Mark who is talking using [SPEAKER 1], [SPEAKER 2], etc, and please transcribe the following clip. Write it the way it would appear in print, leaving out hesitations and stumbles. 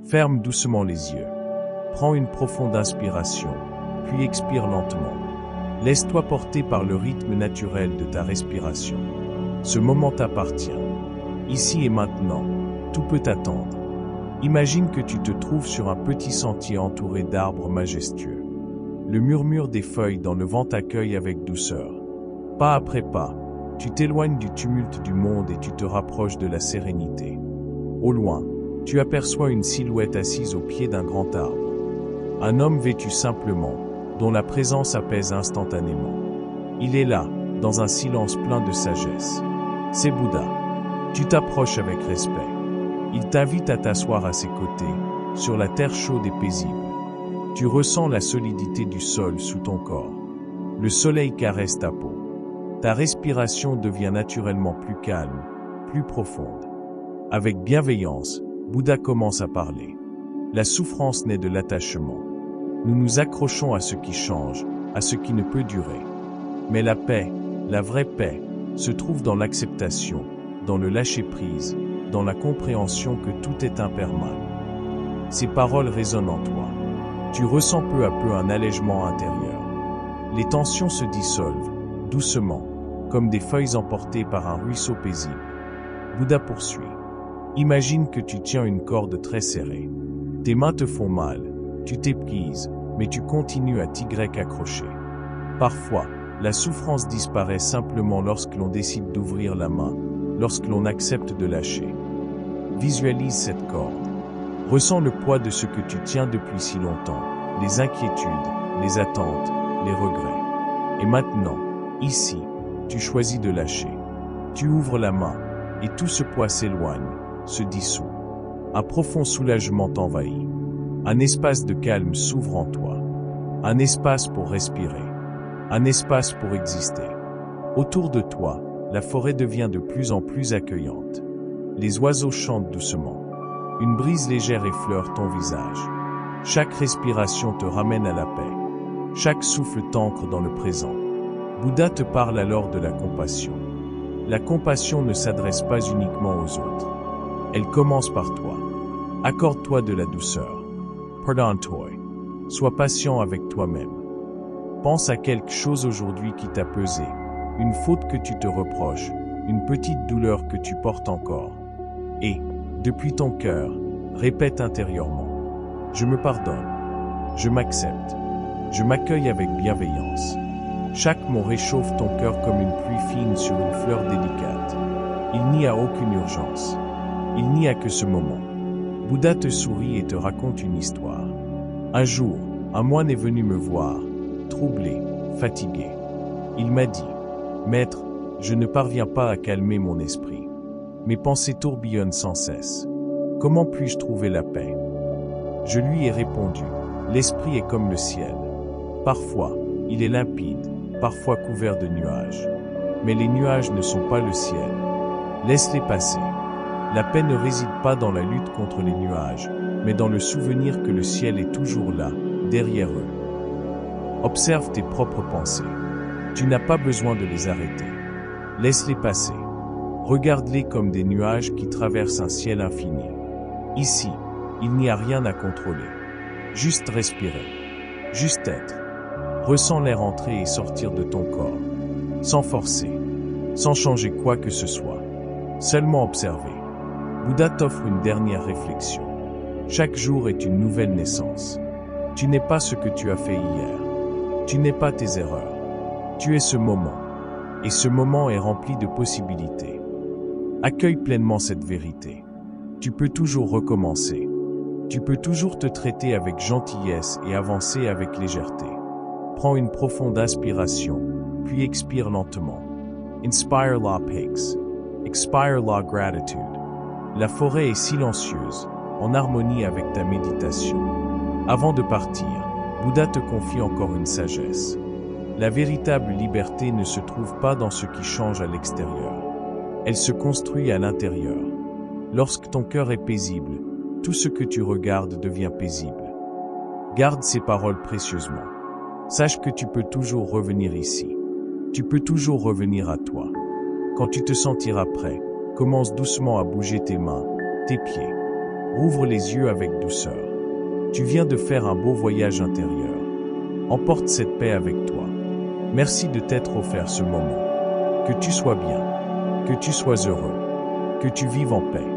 [SPEAKER 1] Ferme doucement les yeux. Prends une profonde inspiration, puis expire lentement. Laisse-toi porter par le rythme naturel de ta respiration. Ce moment t'appartient. Ici et maintenant, tout peut attendre. Imagine que tu te trouves sur un petit sentier entouré d'arbres majestueux. Le murmure des feuilles dans le vent t'accueille avec douceur. Pas après pas, tu t'éloignes du tumulte du monde et tu te rapproches de la sérénité. Au loin, tu aperçois une silhouette assise au pied d'un grand arbre. Un homme vêtu simplement, dont la présence apaise instantanément. Il est là, dans un silence plein de sagesse. C'est Bouddha. Tu t'approches avec respect. Il t'invite à t'asseoir à ses côtés, sur la terre chaude et paisible. Tu ressens la solidité du sol sous ton corps. Le soleil caresse ta peau. Ta respiration devient naturellement plus calme, plus profonde. Avec bienveillance, Bouddha commence à parler. La souffrance naît de l'attachement. Nous nous accrochons à ce qui change, à ce qui ne peut durer. Mais la paix, la vraie paix, se trouve dans l'acceptation, dans le lâcher-prise, dans la compréhension que tout est impermanent. Ces paroles résonnent en toi. Tu ressens peu à peu un allègement intérieur. Les tensions se dissolvent, doucement, comme des feuilles emportées par un ruisseau paisible. Bouddha poursuit. Imagine que tu tiens une corde très serrée. Tes mains te font mal, tu t'épuises, mais tu continues à t'y accrocher. Parfois, la souffrance disparaît simplement lorsque l'on décide d'ouvrir la main, lorsque l'on accepte de lâcher. Visualise cette corde. Ressens le poids de ce que tu tiens depuis si longtemps, les inquiétudes, les attentes, les regrets. Et maintenant, ici, tu choisis de lâcher. Tu ouvres la main, et tout ce poids s'éloigne, se dissout. Un profond soulagement t'envahit. Un espace de calme s'ouvre en toi. Un espace pour respirer. Un espace pour exister. Autour de toi, la forêt devient de plus en plus accueillante. Les oiseaux chantent doucement. Une brise légère effleure ton visage. Chaque respiration te ramène à la paix. Chaque souffle t'ancre dans le présent. Bouddha te parle alors de la compassion. La compassion ne s'adresse pas uniquement aux autres. Elle commence par toi. Accorde-toi de la douceur. Pardonne-toi. Sois patient avec toi-même. Pense à quelque chose aujourd'hui qui t'a pesé, une faute que tu te reproches, une petite douleur que tu portes encore. Et, depuis ton cœur, répète intérieurement. Je me pardonne. Je m'accepte. Je m'accueille avec bienveillance. Chaque mot réchauffe ton cœur comme une pluie fine sur une fleur délicate. Il n'y a aucune urgence. Il n'y a que ce moment. Bouddha te sourit et te raconte une histoire. Un jour, un moine est venu me voir, troublé, fatigué. Il m'a dit, « Maître, je ne parviens pas à calmer mon esprit. Mes pensées tourbillonnent sans cesse. Comment puis-je trouver la paix ?» Je lui ai répondu, « L'esprit est comme le ciel. Parfois, il est limpide, parfois couvert de nuages. Mais les nuages ne sont pas le ciel. Laisse-les passer. La paix ne réside pas dans la lutte contre les nuages, mais dans le souvenir que le ciel est toujours là, derrière eux. Observe tes propres pensées. Tu n'as pas besoin de les arrêter. Laisse-les passer. Regarde-les comme des nuages qui traversent un ciel infini. Ici, il n'y a rien à contrôler. Juste respirer. Juste être. Ressens l'air entrer et sortir de ton corps. Sans forcer. Sans changer quoi que ce soit. Seulement observer. Bouddha t'offre une dernière réflexion. Chaque jour est une nouvelle naissance. Tu n'es pas ce que tu as fait hier. Tu n'es pas tes erreurs. Tu es ce moment. Et ce moment est rempli de possibilités. Accueille pleinement cette vérité. Tu peux toujours recommencer. Tu peux toujours te traiter avec gentillesse et avancer avec légèreté. Prends une profonde inspiration, puis expire lentement. Inspire la paix. Expire la gratitude. La forêt est silencieuse, en harmonie avec ta méditation. Avant de partir, Bouddha te confie encore une sagesse. La véritable liberté ne se trouve pas dans ce qui change à l'extérieur. Elle se construit à l'intérieur. Lorsque ton cœur est paisible, tout ce que tu regardes devient paisible. Garde ces paroles précieusement. Sache que tu peux toujours revenir ici. Tu peux toujours revenir à toi. Quand tu te sentiras prêt, commence doucement à bouger tes mains, tes pieds. Rouvre les yeux avec douceur. Tu viens de faire un beau voyage intérieur. Emporte cette paix avec toi. Merci de t'être offert ce moment. Que tu sois bien, que tu sois heureux, que tu vives en paix.